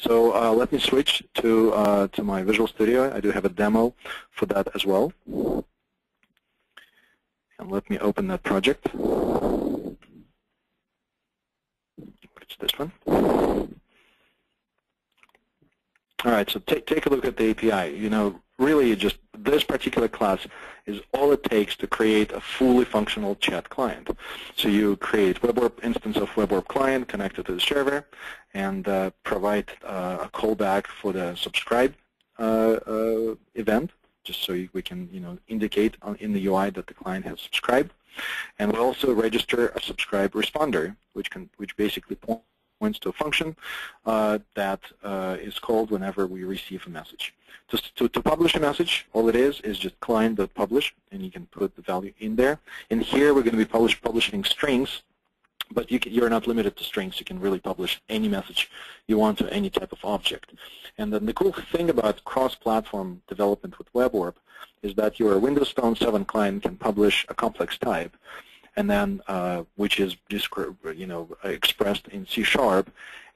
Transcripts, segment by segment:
So let me switch to my Visual Studio. I do have a demo for that as well. And let me open that project. It's this one. All right, so take a look at the API. You know, really just this particular class is all it takes to create a fully functional chat client. So you create WebORB instance of WebORB client connected to the server and provide a callback for the subscribe event, just so we can indicate in the UI that the client has subscribed. And we also register a subscribe responder, which basically points to a function that is called whenever we receive a message. To publish a message, all it is just client.publish, and you can put the value in there. And here we're going to be publishing strings, but you're not limited to strings. You can really publish any message you want to any type of object. And then the cool thing about cross-platform development with WebORB is that your Windows Phone 7 client can publish a complex type, and then which is expressed in C#,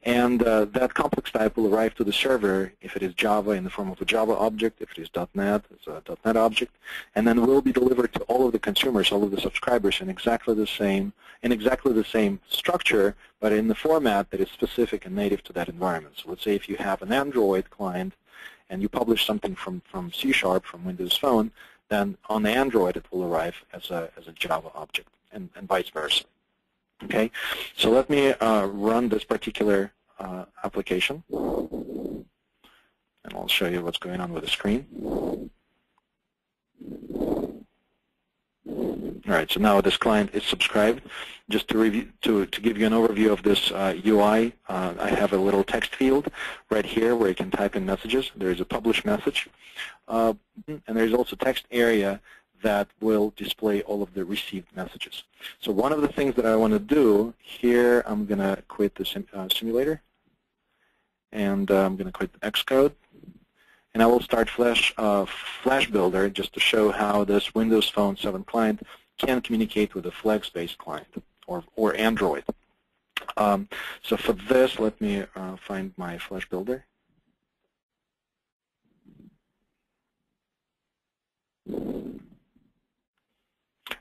and that complex type will arrive to the server if it is Java in the form of a Java object, if it is .NET, it's a .NET object, and then will be delivered to all of the consumers, all of the subscribers in exactly the same structure, but in the format that is specific and native to that environment. So let's say if you have an Android client and you publish something from C#, from Windows Phone, then on the Android it will arrive as a Java object, and vice versa. Okay, so let me run this particular application, and I'll show you what's going on with the screen. All right, so now this client is subscribed. Just to review, to give you an overview of this UI, I have a little text field right here where you can type in messages. There is a publish message, and there's also text area that will display all of the received messages. So one of the things that I want to do here, I'm going to quit the simulator, and I'm going to quit Xcode, and I will start Flash Builder just to show how this Windows Phone 7 client can communicate with a Flex-based client or Android. So for this, let me find my Flash Builder.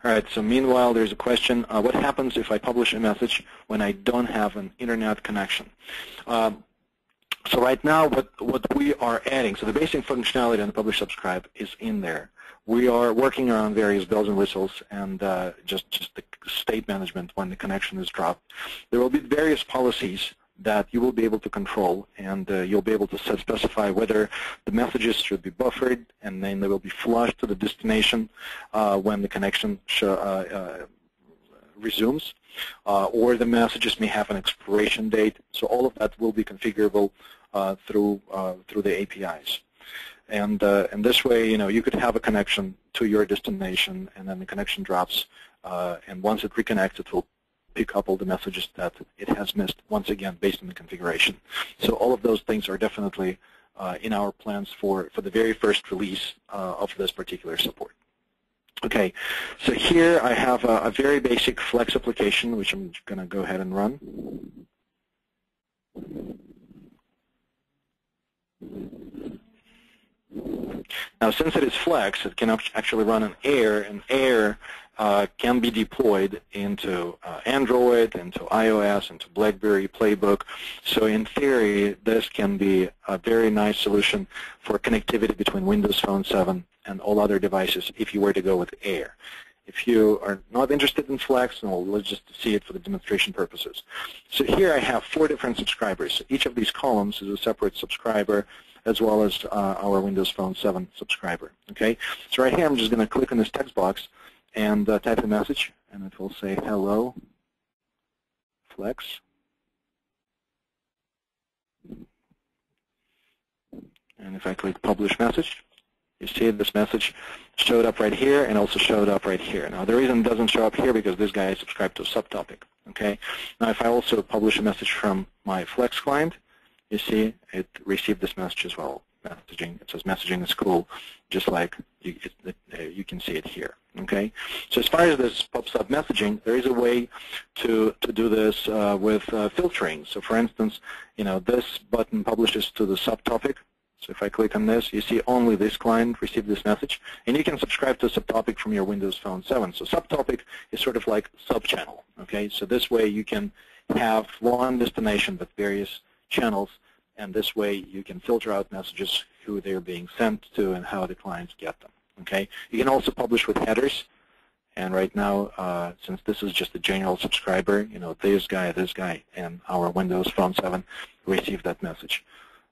All right, so meanwhile, there's a question, what happens if I publish a message when I don't have an internet connection? So right now, what we are adding, so the basic functionality on the publish subscribe is in there. We are working around various bells and whistles and just the state management when the connection is dropped. There will be various policies that you will be able to control, and you'll be able to specify whether the messages should be buffered, and then they will be flushed to the destination when the connection resumes, or the messages may have an expiration date. So all of that will be configurable through the APIs. And this way, you could have a connection to your destination, and then the connection drops, and once it reconnects, it will pick up all the messages that it has missed, once again, based on the configuration. So all of those things are definitely in our plans for the very first release of this particular support. Okay, so here I have a very basic Flex application, which I'm going to go ahead and run. Now, since it is Flex, it can actually run on Air, and Air can be deployed into Android, into iOS, into BlackBerry Playbook. So in theory, this can be a very nice solution for connectivity between Windows Phone 7 and all other devices if you were to go with Air. If you are not interested in Flex, well, let's just see it for the demonstration purposes. So here I have 4 different subscribers. So each of these columns is a separate subscriber, as well as our Windows Phone 7 subscriber. Okay, so right here I'm just going to click on this text box and type a message, and it will say hello Flex. And if I click publish message, you see this message showed up right here and also showed up right here. Now the reason it doesn't show up here because this guy is subscribed to a subtopic. Okay, now if I also publish a message from my Flex client, you see it received this message as well. messaging. It says messaging is cool, just like you can see it here. Okay. So as far as this pops up messaging, there is a way to do this with filtering. So for instance, this button publishes to the subtopic. So if I click on this, you see only this client received this message, and you can subscribe to a subtopic from your Windows Phone 7. So subtopic is sort of like subchannel. Okay. So this way you can have one destination but various channels, and this way you can filter out messages, who they're being sent to, and how the clients get them. Okay. You can also publish with headers, and right now, since this is just a general subscriber, this guy, and our Windows Phone 7 received that message,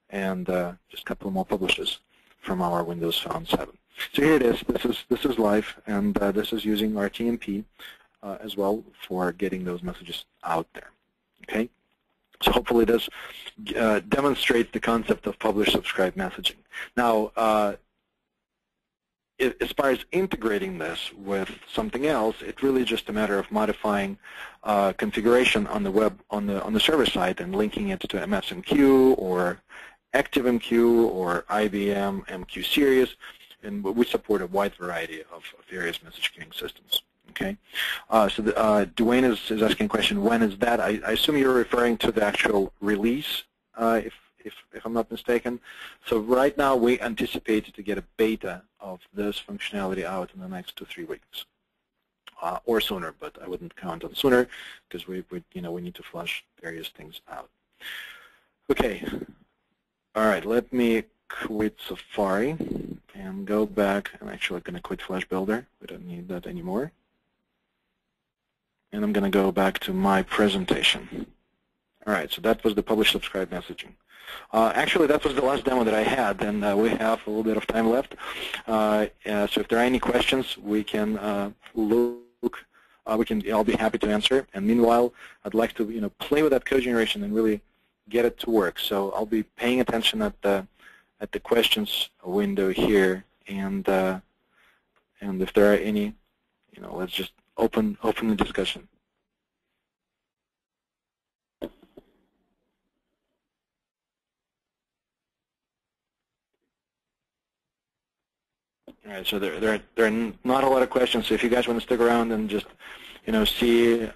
and just a couple more publishes from our Windows Phone 7. So here it is. This is live, and this is using RTMP as well for getting those messages out there. Okay. So hopefully this demonstrates the concept of publish-subscribe messaging. Now, as far as integrating this with something else, it's really just a matter of modifying configuration on the web on the server side and linking it to MSMQ or ActiveMQ or IBM MQ series, and we support a wide variety of various message queuing systems. Okay, so Dwayne is asking a question, when is that? I assume you're referring to the actual release, if I'm not mistaken. So right now we anticipate to get a beta of this functionality out in the next 2-3 weeks, or sooner. But I wouldn't count on sooner because we need to flush various things out. Okay, all right. Let me quit Safari and go back. I'm actually going to quit Flash Builder. We don't need that anymore. And I'm going to go back to my presentation. All right, so that was the publish-subscribe messaging. Actually, that was the last demo that I had, and we have a little bit of time left. So if there are any questions, we can look. I'll be happy to answer. And meanwhile, I'd like to play with that code generation and really get it to work. So I'll be paying attention at the questions window here, and if there are any, let's just open the discussion. All right, so there are not a lot of questions. So if you guys want to stick around and just see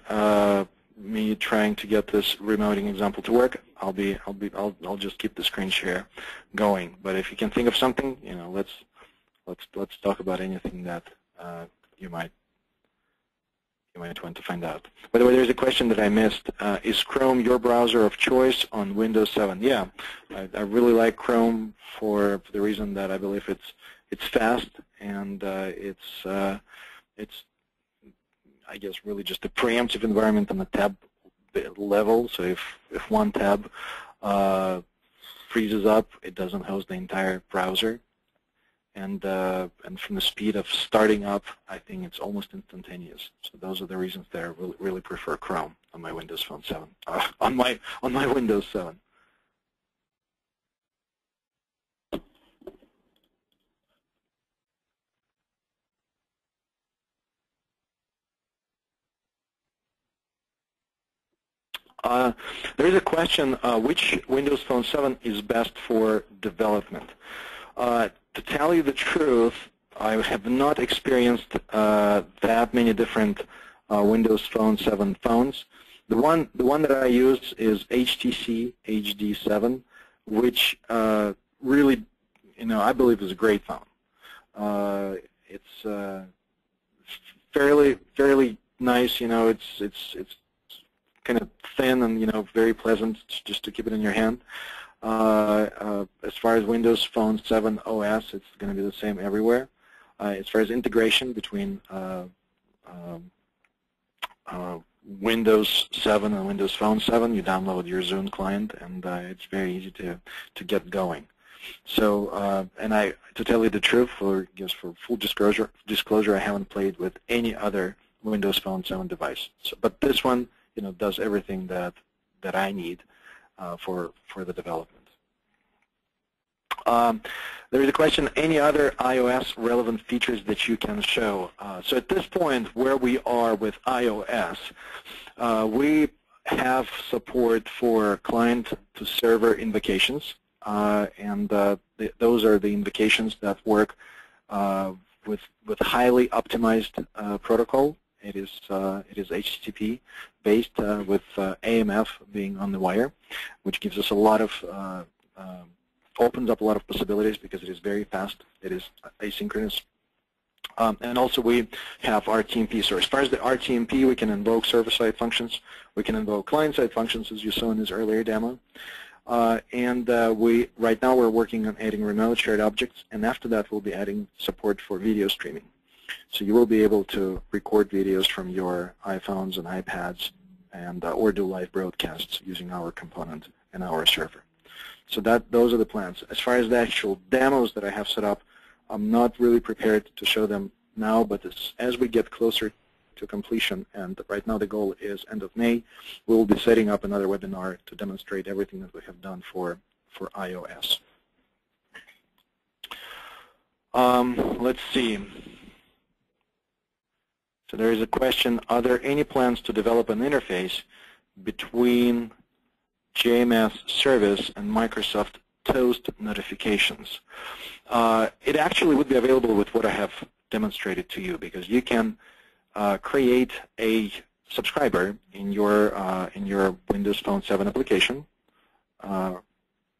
me trying to get this remoting example to work, I'll just keep the screen share going. But if you can think of something, let's talk about anything that you might want to find out. By the way, there's a question that I missed. Is Chrome your browser of choice on Windows 7? Yeah, I really like Chrome for the reason that I believe it's fast, and it's I guess really just a preemptive environment on the tab level. So if one tab freezes up, it doesn't host the entire browser. And from the speed of starting up, I think it's almost instantaneous. So those are the reasons that I really prefer Chrome on my Windows Phone 7. On my Windows 7. There is a question, which Windows Phone 7 is best for development? To tell you the truth, I have not experienced that many different Windows Phone 7 phones. The one that I use is HTC HD7, which really, I believe is a great phone. It's fairly nice. It's kind of thin and very pleasant just to keep it in your hand. As far as Windows Phone 7 OS, it's going to be the same everywhere. As far as integration between Windows 7 and Windows Phone 7, you download your Zune client, and it's very easy to get going. So, to tell you the truth, for full disclosure, I haven't played with any other Windows Phone 7 device. So, but this one, does everything that I need for the development. There is a question, any other iOS relevant features that you can show? So at this point, where we are with iOS, we have support for client-to-server invocations. those are the invocations that work with highly optimized protocol. It is HTTP based with AMF being on the wire, which gives us a lot of opens up a lot of possibilities because it is very fast. It is asynchronous. And also we have RTMP. So as far as the RTMP, we can invoke server-side functions. We can invoke client-side functions, as you saw in this earlier demo. Right now we're working on adding remote shared objects, and after that we'll be adding support for video streaming. So you will be able to record videos from your iPhones and iPads and or do live broadcasts using our component and our server. So those are the plans. As far as the actual demos that I have set up, I'm not really prepared to show them now, but as we get closer to completion, and right now the goal is end of May, we will be setting up another webinar to demonstrate everything that we have done for iOS. Let's see. So there is a question, are there any plans to develop an interface between JMS service and Microsoft Toast notifications? It actually would be available with what I have demonstrated to you, because you can create a subscriber in your Windows Phone 7 application,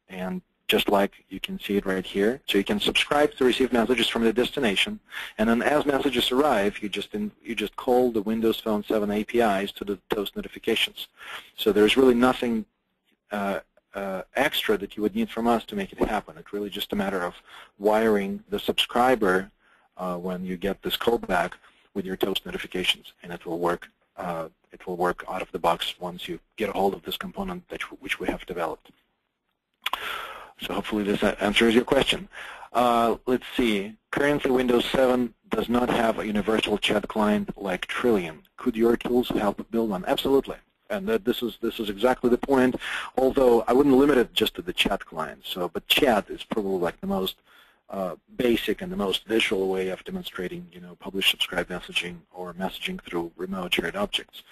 and just like you can see it right here. So you can subscribe to receive messages from the destination, and then as messages arrive, you just call the Windows Phone 7 APIs to the Toast notifications. So there's really nothing extra that you would need from us to make it happen. It's really just a matter of wiring the subscriber when you get this callback with your Toast notifications, and it will work. It will work out of the box once you get a hold of this component which we have developed. So hopefully this answers your question. Let's see. Currently, Windows 7 does not have a universal chat client like Trillium. Could your tools help build one? Absolutely. And this is exactly the point. Although I wouldn't limit it just to the chat client. But chat is probably like the most basic and the most visual way of demonstrating, publish, subscribe messaging or messaging through remote shared objects.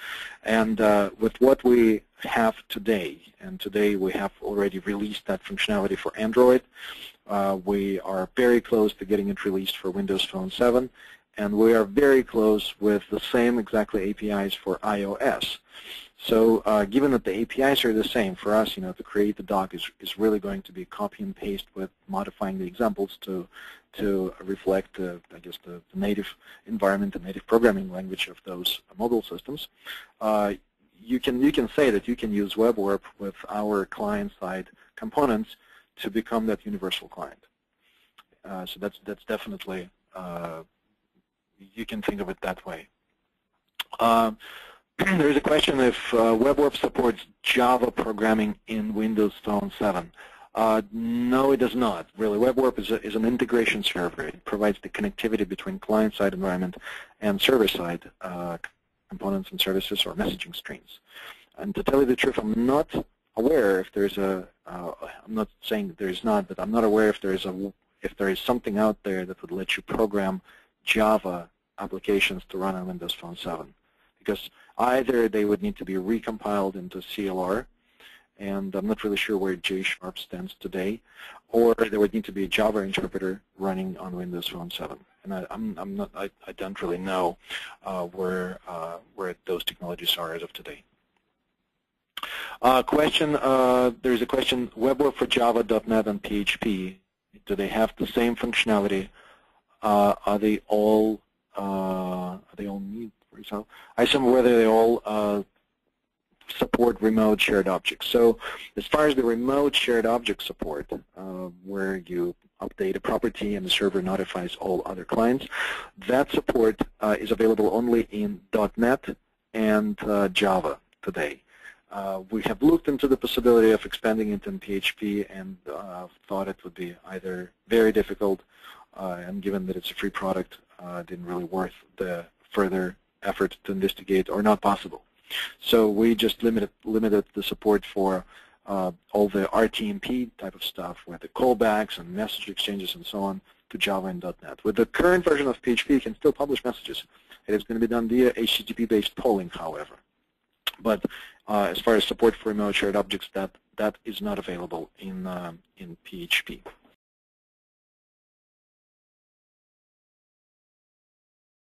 And with what we have today, and today we have already released that functionality for Android. We are very close to getting it released for Windows Phone 7, and we are very close with the same exactly APIs for iOS. So given that the APIs are the same, for us, to create the doc is really going to be copy and paste with modifying the examples to reflect, I guess, the native environment, the native programming language of those mobile systems. You can say that you can use WebORB with our client-side components to become that universal client. So that's definitely, you can think of it that way. There's a question if WebORB supports Java programming in Windows Phone 7. No, it does not. Really, WebORB is an integration server. It provides the connectivity between client-side environment and server-side components and services or messaging streams. And to tell you the truth, I'm not aware if there's I'm not saying that there is not, but I'm not aware if there is something out there that would let you program Java applications to run on Windows Phone 7. Because either they would need to be recompiled into CLR, and I'm not really sure where J# stands today, or there would need to be a Java interpreter running on Windows Phone 7. And I don't really know where those technologies are as of today. There's a question, WebORB for Java, .NET, and PHP, do they have the same functionality? Are they all neat? For example, I assume whether they all support remote shared objects. So as far as the remote shared object support, where you update a property and the server notifies all other clients, that support is available only in .NET and Java today. We have looked into the possibility of expanding it in PHP and thought it would be either very difficult, and given that it's a free product, didn't really worth the further effort to investigate, or not possible. So we just limited the support for all the RTMP type of stuff, with the callbacks and message exchanges and so on, to Java and .NET. With the current version of PHP, you can still publish messages. It is going to be done via HTTP-based polling, however. But as far as support for remote shared objects, that that is not available in PHP.